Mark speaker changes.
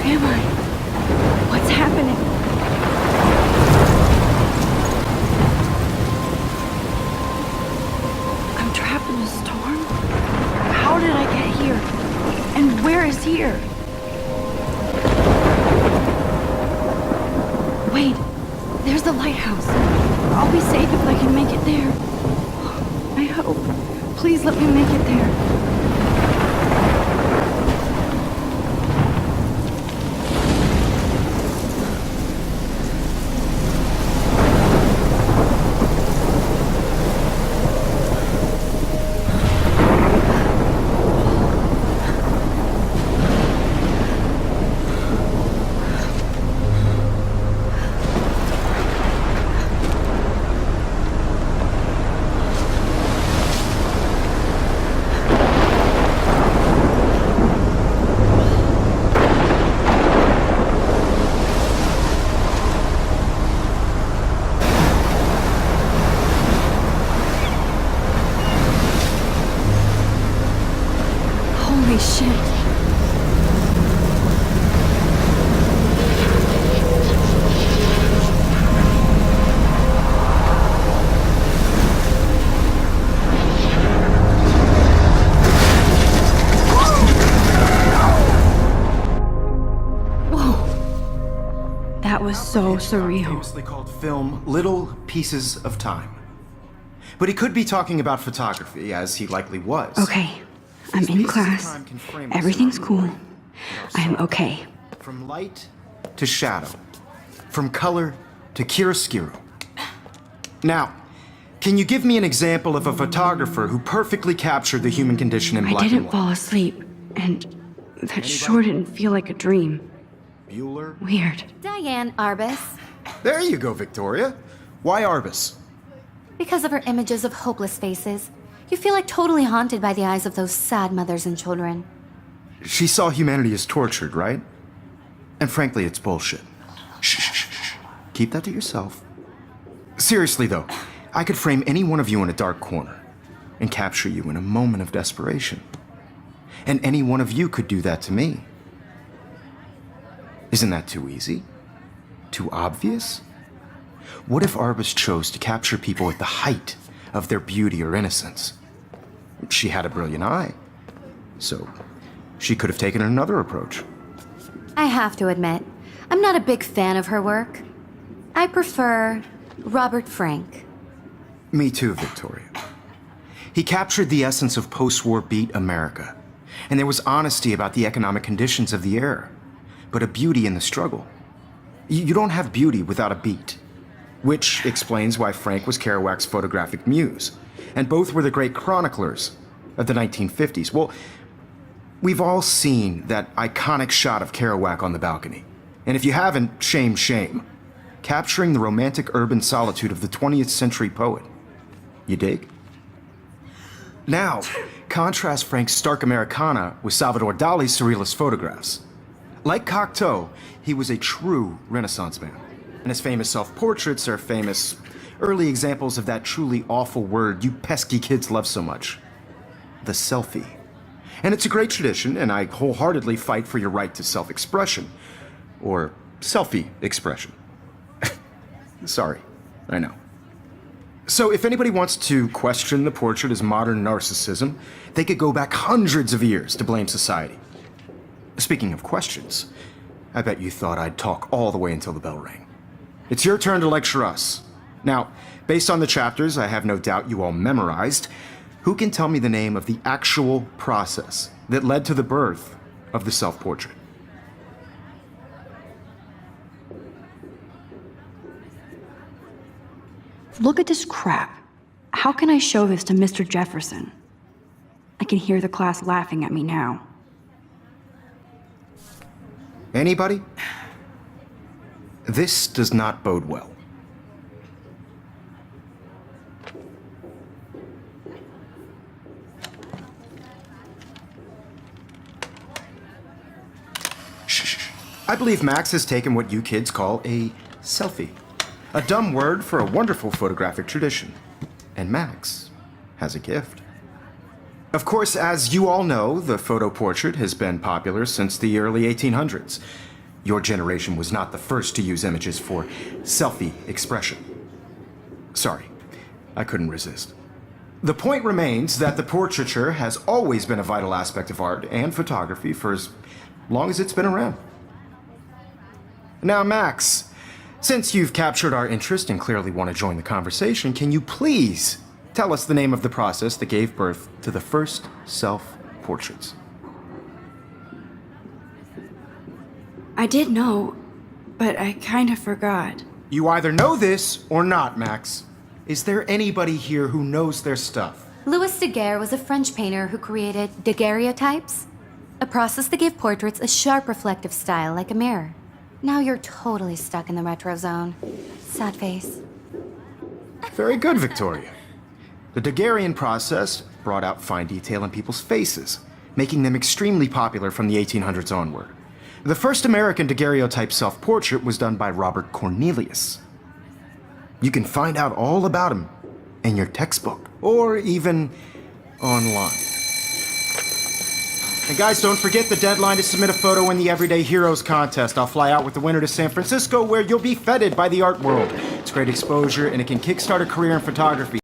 Speaker 1: am I? What's happening? I'm trapped in a storm? How did I get here? And where is here? Wait, there's the lighthouse. I'll be safe if I can make it there. I hope. Please let me make it there. Holy shit. That was so surreal.
Speaker 2: Famously called film Little Pieces of Time. But he could be talking about photography, as he likely was.
Speaker 1: Okay, I'm in class. Everything's cool. I am okay.
Speaker 2: From light to shadow. From color to chiaroscuro. Now, can you give me an example of a photographer who perfectly captured the human condition in black and white?
Speaker 1: I didn't fall asleep, and that sure didn't feel like a dream.
Speaker 2: Bueller?
Speaker 1: Weird.
Speaker 3: Diane Arbus.
Speaker 2: There you go, Victoria. Why Arbus?
Speaker 3: Because of her images of hopeless faces, you feel like totally haunted by the eyes of those sad mothers and children.
Speaker 2: She saw humanity as tortured, right? And frankly, it's bullshit. Shh, shh, shh, shh. Keep that to yourself. Seriously, though, I could frame any one of you in a dark corner and capture you in a moment of desperation. And any one of you could do that to me. Isn't that too easy? Too obvious? What if Arbus chose to capture people at the height of their beauty or innocence? She had a brilliant eye, so she could have taken another approach.
Speaker 3: I have to admit, I'm not a big fan of her work. I prefer Robert Frank.
Speaker 2: Me too, Victoria. He captured the essence of post-war beat America, and there was honesty about the economic conditions of the era, but a beauty in the struggle. You don't have beauty without a beat, which explains why Frank was Kerouac's photographic muse, and both were the great chroniclers of the 1950s. Well, we've all seen that iconic shot of Kerouac on the balcony, and if you haven't, shame, shame. Capturing the romantic urban solitude of the 20th century poet. You dig? Now, contrast Frank's stark Americana with Salvador Dali's surrealist photographs. Like Cocteau, he was a true Renaissance man, and his famous self-portraits are famous early examples of that truly awful word you pesky kids love so much, the selfie. And it's a great tradition, and I wholeheartedly fight for your right to self-expression, or selfie expression. Sorry, I know. So if anybody wants to question the portrait as modern narcissism, they could go back hundreds of years to blame society. Speaking of questions, I bet you thought I'd talk all the way until the bell rang. It's your turn to lecture us. Now, based on the chapters I have no doubt you all memorized, who can tell me the name of the actual process that led to the birth of the self-portrait?
Speaker 1: Look at this crap. How can I show this to Mr. Jefferson? I can hear the class laughing at me now.
Speaker 2: Anybody? This does not bode well. Shh. I believe Max has taken what you kids call a selfie. A dumb word for a wonderful photographic tradition. And Max has a gift. Of course, as you all know, the photo portrait has been popular since the early 1800s. Your generation was not the first to use images for selfie expression. Sorry, I couldn't resist. The point remains that the portraiture has always been a vital aspect of art and photography for as long as it's been around. Now, Max, since you've captured our interest and clearly want to join the conversation, can you please tell us the name of the process that gave birth to the first self-portraits?
Speaker 1: I did know, but I kind of forgot.
Speaker 2: You either know this or not, Max. Is there anybody here who knows their stuff?
Speaker 3: Louis Daguerre was a French painter who created daguerreotypes, a process that gave portraits a sharp reflective style like a mirror. Now you're totally stuck in the retro zone. Sad face.
Speaker 2: Very good, Victoria. The Daguerrean process brought out fine detail in people's faces, making them extremely popular from the 1800s onward. The first American daguerreotype self-portrait was done by Robert Cornelius. You can find out all about him in your textbook, or even online. And guys, don't forget the deadline to submit a photo in the Everyday Heroes contest. I'll fly out with the winner to San Francisco, where you'll be feted by the art world. It's great exposure, and it can kickstart a career in photography.